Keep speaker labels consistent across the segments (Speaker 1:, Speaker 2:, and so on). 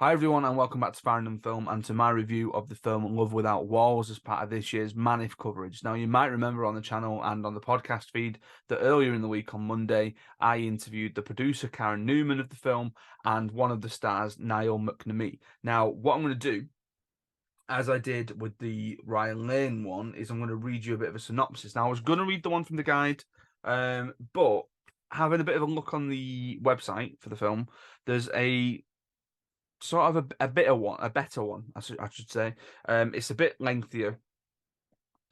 Speaker 1: Hi everyone and welcome back to Farrand Film and to my review of the film Love Without Walls as part of this year's MANIFF coverage. Now you might remember on the channel and on the podcast feed that earlier in the week on Monday I interviewed the producer Karen Newman of the film and one of the stars Niall McNamee. Now what I'm going to do, as I did with the Ryan Lane one, is I'm going to read you a bit of a synopsis. Now I was going to read the one from the guide, but having a bit of a look on the website for the film, there's a sort of a better one, I should say. It's a bit lengthier,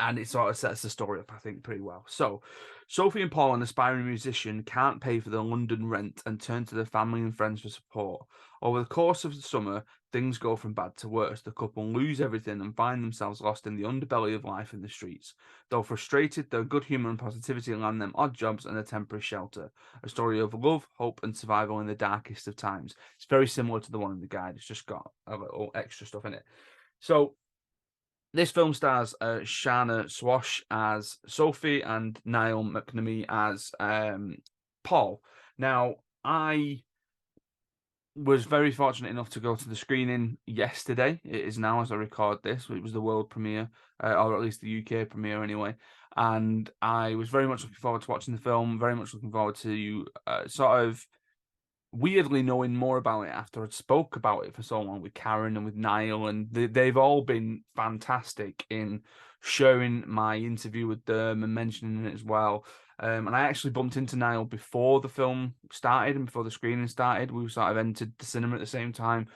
Speaker 1: and it sort of sets the story up, I think, pretty well. So, Sophie and Paul, an aspiring musician, can't pay for their London rent and turn to their family and friends for support. Over the course of the summer, things go from bad to worse. The couple lose everything and find themselves lost in the underbelly of life in the streets. Though frustrated, their good humour and positivity land them odd jobs and a temporary shelter. A story of love, hope, and survival in the darkest of times. It's very similar to the one in the guide. It's just got a little extra stuff in it. So, this film stars Shana Swash as Sophie and Niall McNamee as Paul. Now, I was very fortunate enough to go to the screening yesterday. It is now as I record this. It was the world premiere, or at least the UK premiere anyway. And I was very much looking forward to watching the film, very much looking forward to sort of weirdly knowing more about it after I'd spoke about it for so long with Karen and with Niall, and they've all been fantastic in sharing my interview with them and mentioning it as well. And I actually bumped into Niall before the film started and before the screening started. We sort of entered the cinema at the same time.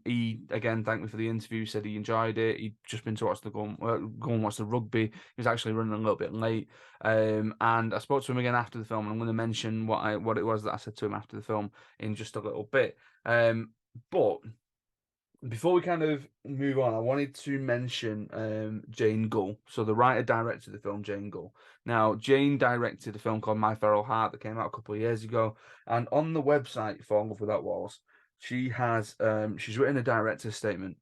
Speaker 1: He again thanked me for the interview. Said he enjoyed it. He'd just been to watch the go and watch the rugby. He was actually running a little bit late. And I spoke to him again after the film, and I'm going to mention what it was that I said to him after the film in just a little bit. But before we kind of move on, I wanted to mention Jane Gull. So the writer director of the film, Jane Gull. Now, Jane directed a film called My Feral Heart that came out a couple of years ago, and on the website for Love Without Walls, she's written a director's statement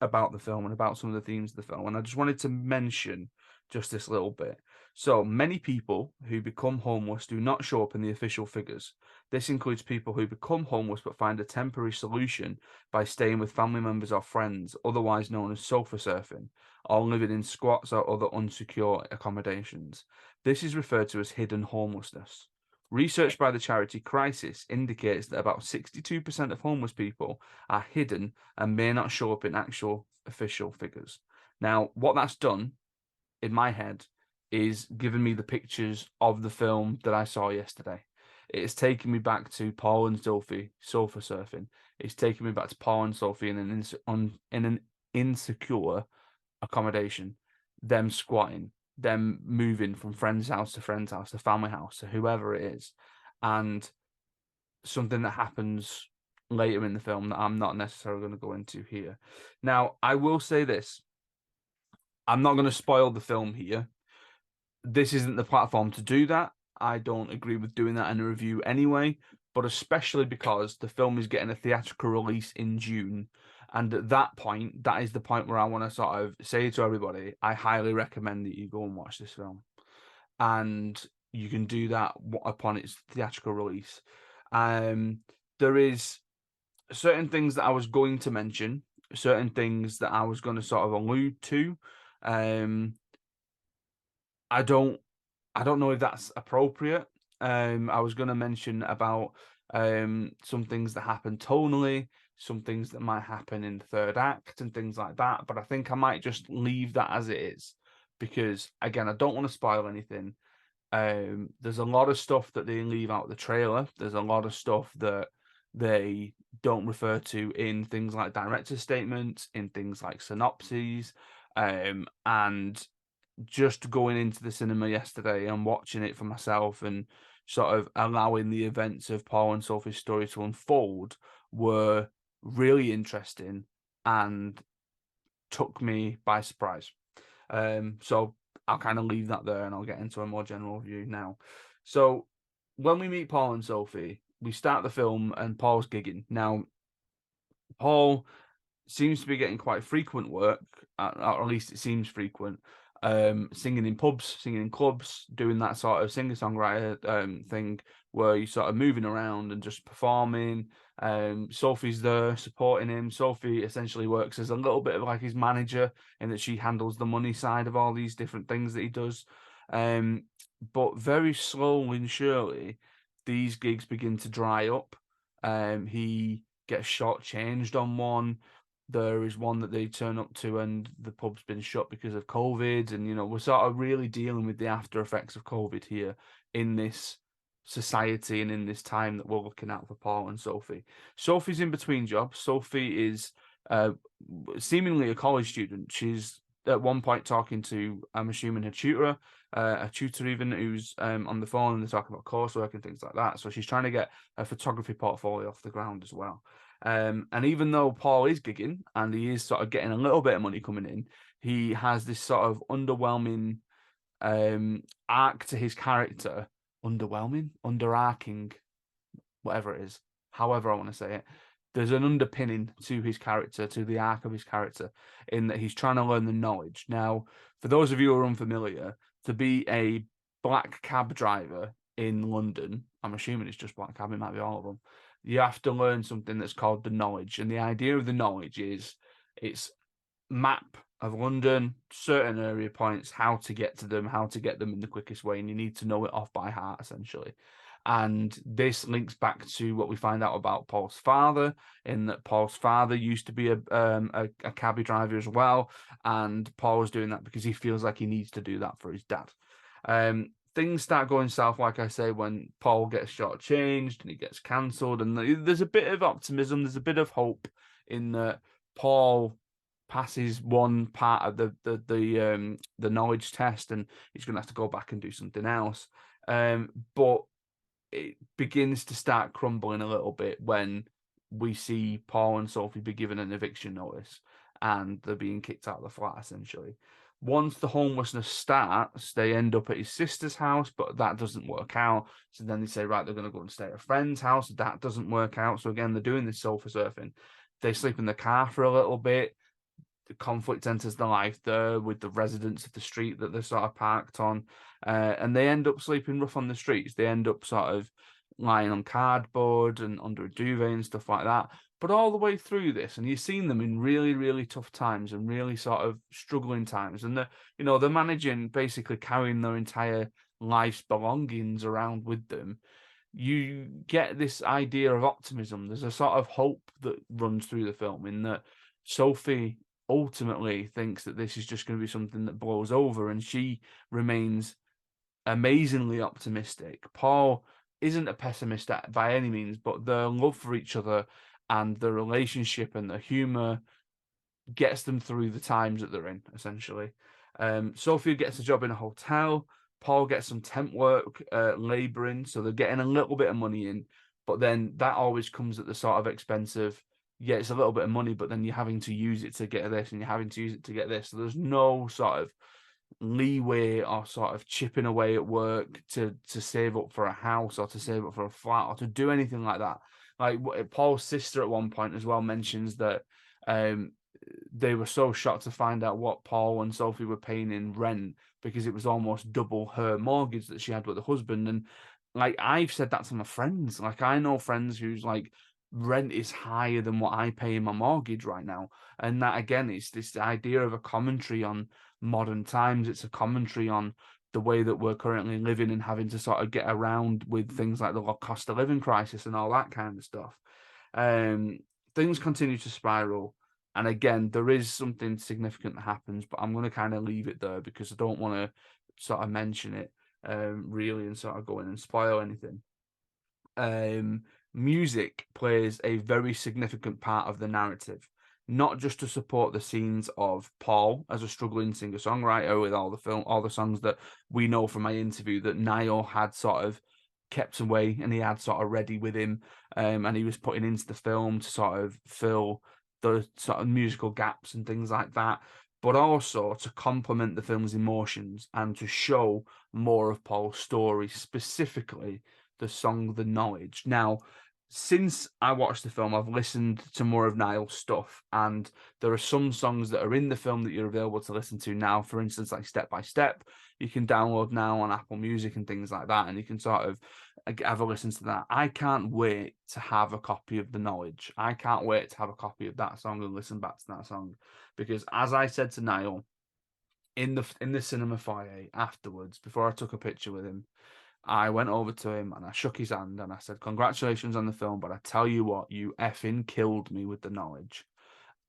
Speaker 1: about the film and about some of the themes of the film, and I just wanted to mention just this little bit. So many people who become homeless do not show up in the official figures. This includes people who become homeless but find a temporary solution by staying with family members or friends, otherwise known as sofa surfing, or living in squats or other unsecure accommodations. This is referred to as hidden homelessness. Research by the charity Crisis indicates that about 62% of homeless people are hidden and may not show up in actual official figures. Now, what that's done in my head is given me the pictures of the film that I saw yesterday. It's taken me back to Paul and Sophie sofa surfing. It's taken me back to Paul and Sophie in an insecure accommodation, them squatting, them moving from friend's house to friend's house to family house to whoever it is, and something that happens later in the film that I'm not necessarily going to go into here. Now, I will say this. I'm not going to spoil the film here. This isn't the platform to do that. I don't agree with doing that in a review anyway, but especially because the film is getting a theatrical release in June. And at that point, that is the point where I want to sort of say to everybody, I highly recommend that you go and watch this film. And you can do that upon its theatrical release. There is certain things that I was going to mention, certain things that I was going to sort of allude to. Um, I don't know if that's appropriate. I was going to mention about some things that happen tonally, some things that might happen in the third act, and things like that. But I think I might just leave that as it is because, again, I don't want to spoil anything. There's a lot of stuff that they leave out of the trailer. There's a lot of stuff that they don't refer to in things like director statements, in things like synopses, and just going into the cinema yesterday and watching it for myself and sort of allowing the events of Paul and Sophie's story to unfold were really interesting and took me by surprise. So I'll kind of leave that there and I'll get into a more general view now. So when we meet Paul and Sophie, we start the film and Paul's gigging. Now, Paul seems to be getting quite frequent work, or at least it seems frequent, singing in pubs, singing in clubs, doing that sort of singer-songwriter thing where you're sort of moving around and just performing. Sophie's there supporting him. Sophie essentially works as a little bit of like his manager in that she handles the money side of all these different things that he does. But very slowly and surely, these gigs begin to dry up. He gets shortchanged on one. There is one that they turn up to and the pub's been shut because of COVID. And, we're sort of really dealing with the after effects of COVID here in this society and in this time that we're looking at for Paul and Sophie. Sophie's in between jobs. Sophie is seemingly a college student. She's at one point talking to, I'm assuming, her tutor, a tutor even, who's on the phone, and they're talking about coursework and things like that. So she's trying to get a photography portfolio off the ground as well. And even though Paul is gigging and he is sort of getting a little bit of money coming in, he has this sort of underwhelming arc to his character. Underarching, whatever it is, however I want to say it. There's an underpinning to his character, to the arc of his character, in that he's trying to learn the knowledge. Now, for those of you who are unfamiliar, to be a black cab driver in London, I'm assuming it's just black cab, it might be all of them, you have to learn something that's called the knowledge. And the idea of the knowledge is it's map of London, certain area points, how to get to them, how to get them in the quickest way, and you need to know it off by heart, essentially. And this links back to what we find out about Paul's father, in that Paul's father used to be a cabbie driver as well, and Paul was doing that because he feels like he needs to do that for his dad. Things start going south, like I say, when Paul gets shortchanged and he gets cancelled, and there's a bit of optimism, there's a bit of hope in that Paul passes one part of the knowledge test, and he's going to have to go back and do something else. But it begins to start crumbling a little bit when we see Paul and Sophie be given an eviction notice, and they're being kicked out of the flat, essentially. Once the homelessness starts, they end up at his sister's house, but that doesn't work out. So then they say, right, they're going to go and stay at a friend's house. That doesn't work out. So again, they're doing this sofa surfing. They sleep in the car for a little bit. The conflict enters the life there with the residents of the street that they're sort of parked on. And they end up sleeping rough on the streets. They end up sort of lying on cardboard and under a duvet and stuff like that. But all the way through this, and you've seen them in really, really tough times and really sort of struggling times. And they're managing, basically carrying their entire life's belongings around with them. You get this idea of optimism. There's a sort of hope that runs through the film, in that Sophie ultimately thinks that this is just going to be something that blows over, and she remains amazingly optimistic. Paul isn't a pessimist by any means, but their love for each other and the relationship and the humor gets them through the times that they're in, essentially. Sophie gets a job in a hotel. Paul gets some temp work, labouring, so they're getting a little bit of money in, but then that always comes at the sort of expense of, yeah, it's a little bit of money, but then you're having to use it to get this, and you're having to use it to get this. So there's no sort of leeway or sort of chipping away at work to save up for a house or to save up for a flat or to do anything like that. Like Paul's sister at one point as well mentions that they were so shocked to find out what Paul and Sophie were paying in rent, because it was almost double her mortgage that she had with her husband. And like, I've said that to my friends. Like, I know friends whose like rent is higher than what I pay in my mortgage right now. And that, again, is this idea of a commentary on modern times. It's a commentary on the way that we're currently living and having to sort of get around with things like the cost of living crisis and all that kind of stuff. Things continue to spiral. And again, there is something significant that happens, but I'm going to kind of leave it there because I don't want to sort of mention it really and sort of go in and spoil anything. Music plays a very significant part of the narrative, not just to support the scenes of Paul as a struggling singer-songwriter with all the songs that we know from my interview that Niall had sort of kept away and he had sort of ready with him, and he was putting into the film to sort of fill the sort of musical gaps and things like that, but also to complement the film's emotions and to show more of Paul's story, specifically the song The Knowledge. Now, since I watched the film, I've listened to more of Niall's stuff, and there are some songs that are in the film that you're available to listen to now. For instance, like Step by Step, you can download now on Apple Music and things like that, and you can sort of have a listen to that. I can't wait to have a copy of The Knowledge. I can't wait to have a copy of that song and listen back to that song, because as I said to Niall in the cinema foyer afterwards, before I took a picture with him, I went over to him and I shook his hand and I said, "Congratulations on the film, but I tell you what, you effing killed me with The Knowledge."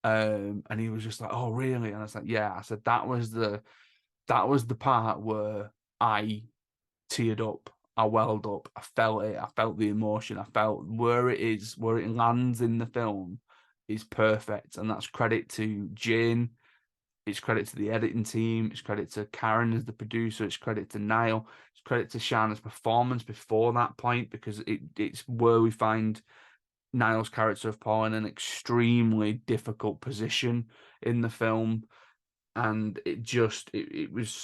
Speaker 1: And he was just like, "Oh, really?" And I was like, "Yeah." I said that was the part where I teared up, I welled up, I felt it, I felt the emotion, I felt where it is, where it lands in the film is perfect, and that's credit to Jane. It's credit to the editing team. It's credit to Karen as the producer. It's credit to Niall. It's credit to Shanna's performance before that point, because it's where we find Niall's character of Paul in an extremely difficult position in the film, and it was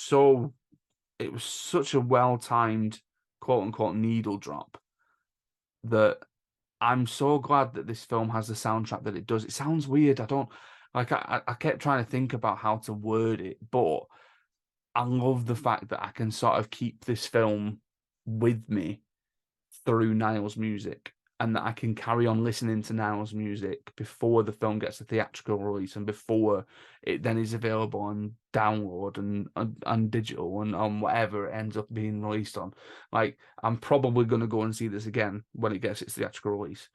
Speaker 1: such a well timed quote unquote needle drop that I'm so glad that this film has the soundtrack that it does. It sounds weird. I don't like. I kept trying to think about how to word it, but I love the fact that I can sort of keep this film with me through Niall's music, and that I can carry on listening to Niall's music before the film gets a theatrical release and before it then is available on download and digital and on whatever it ends up being released on. Like, I'm probably going to go and see this again when it gets its theatrical release.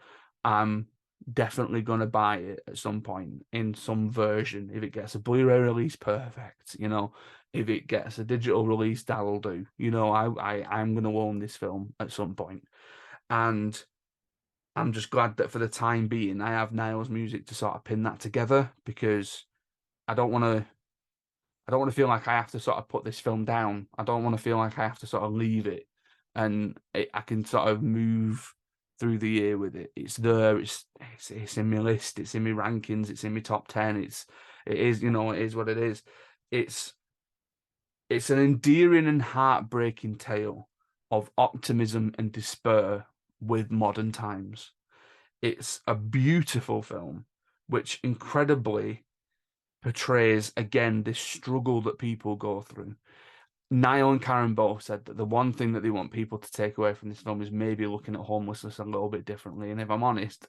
Speaker 1: I'm definitely going to buy it at some point in some version. If it gets a Blu-ray release, perfect. If it gets a digital release, that'll do. I'm going to own this film at some point. And I'm just glad that for the time being, I have Niall's music to sort of pin that together, because I don't want to. I don't want to feel like I have to sort of put this film down. I don't want to feel like I have to sort of leave it, and I can sort of move through the year with it. It's there. It's in my list. It's in my rankings. It's in my top 10. It is. It is what it is. It's it's an endearing and heartbreaking tale of optimism and despair with modern times. It's a beautiful film, which incredibly portrays again this struggle that people go through. Niall and Karen both said that the one thing that they want people to take away from this film is maybe looking at homelessness a little bit differently. And if I'm honest,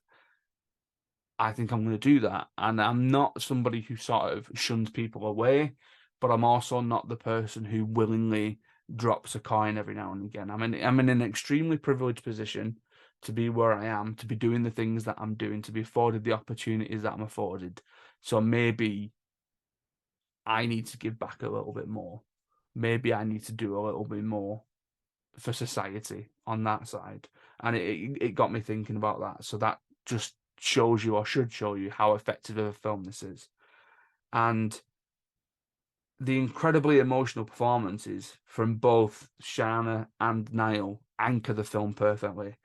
Speaker 1: I think I'm going to do that. And I'm not somebody who sort of shuns people away, but I'm also not the person who willingly drops a coin every now and again. I'm in an extremely privileged position to be where I am, to be doing the things that I'm doing, to be afforded the opportunities that I'm afforded. So maybe I need to give back a little bit more. Maybe I need to do a little bit more for society on that side. And it got me thinking about that. So that just shows you, or should show you, how effective of a film this is. And the incredibly emotional performances from both Shanna and Niall anchor the film perfectly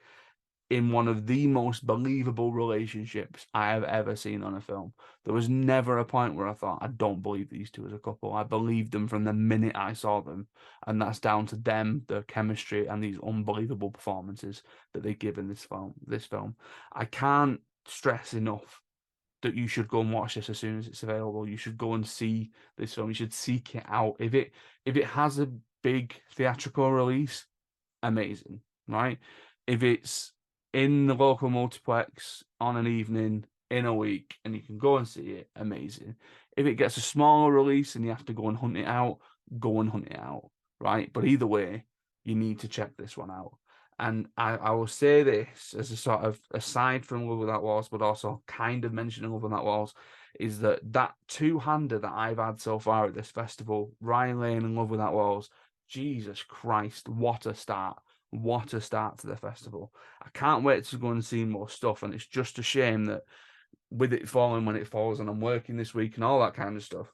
Speaker 1: in one of the most believable relationships I have ever seen on a film. There was never a point where I thought, I don't believe these two as a couple. I believed them from the minute I saw them. And that's down to them, their chemistry, and these unbelievable performances that they give in this film. I can't stress enough that you should go and watch this as soon as it's available. You should go and see this film. You should seek it out. If it has a big theatrical release, amazing, right? If it's in the local multiplex on an evening in a week and you can go and see it, amazing. If it gets a smaller release and you have to go and hunt it out, go and hunt it out, right? But either way, you need to check this one out. And I will say this as a sort of aside from Love Without Walls, but also kind of mentioning Love Without Walls, is that two-hander that I've had so far at this festival, Ryan Lane and Love Without Walls, Jesus Christ, what a start. What a start to the festival. I can't wait to go and see more stuff. And it's just a shame that with it falling when it falls, and I'm working this week and all that kind of stuff,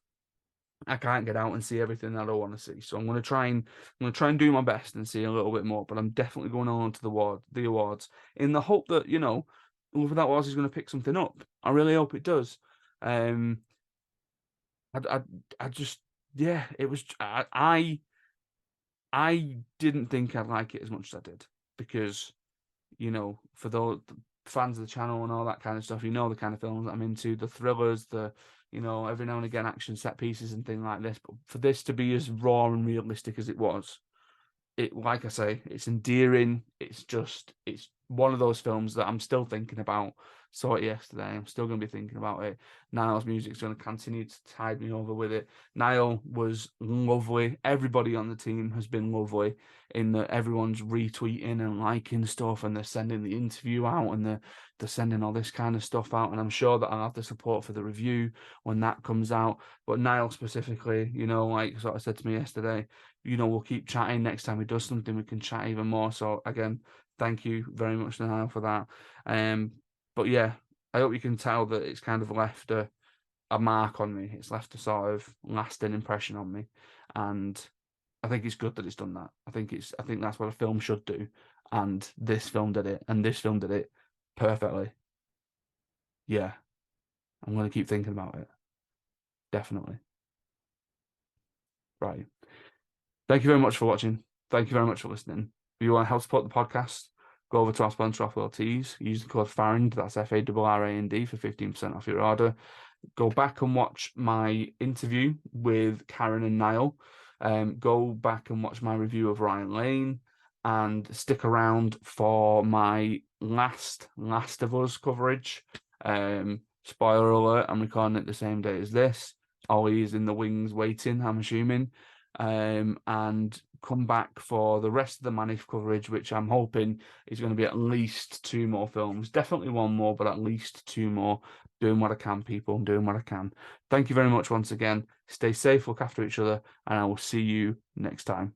Speaker 1: I can't get out and see everything that I want to see. So I'm gonna try and do my best and see a little bit more. But I'm definitely going on to the awards in the hope that, Love Without Walls is going to pick something up. I really hope it does. Um, I just, yeah, it was. I didn't think I'd like it as much as I did, because for fans of the channel and all that kind of stuff, you know the kind of films that I'm into, the thrillers, every now and again action set pieces and things like this. But for this to be as raw and realistic as it was, like I say, it's endearing. It's one of those films that I'm still thinking about. Saw it yesterday. I'm still going to be thinking about it. Niall's music's going to continue to tide me over with it. Niall was lovely. Everybody on the team has been lovely in that everyone's retweeting and liking stuff, and they're sending the interview out, and they're sending all this kind of stuff out. And I'm sure that I'll have the support for the review when that comes out. But Niall specifically, like sort of said to me yesterday, we'll keep chatting. Next time he does something, we can chat even more. So again, thank you very much, Niall, for that. But yeah, I hope you can tell that it's kind of left a mark on me. It's left a sort of lasting impression on me, and I think it's good that it's done that. I think that's what a film should do, and this film did it, and this film did it perfectly. Yeah, I'm going to keep thinking about it. Definitely. Right. Thank you very much for watching. Thank you very much for listening. If you want to help support the podcast, go over to our sponsor, Off-World Tees. Use the code Farrand, that's FARRAND, for 15% off your order. Go back and watch my interview with Karen and Niall. Go back and watch my review of Ryan Lane, and stick around for my last of Us coverage. Spoiler alert, I'm recording it the same day as this. Ollie's in the wings waiting, I'm assuming. And come back for the rest of the MANIFF coverage, which I'm hoping is going to be at least 2 more films. Definitely 1 more, but at least 2 more. Doing what I can, people. I'm doing what I can. Thank you very much once again. Stay safe, look after each other, and I will see you next time.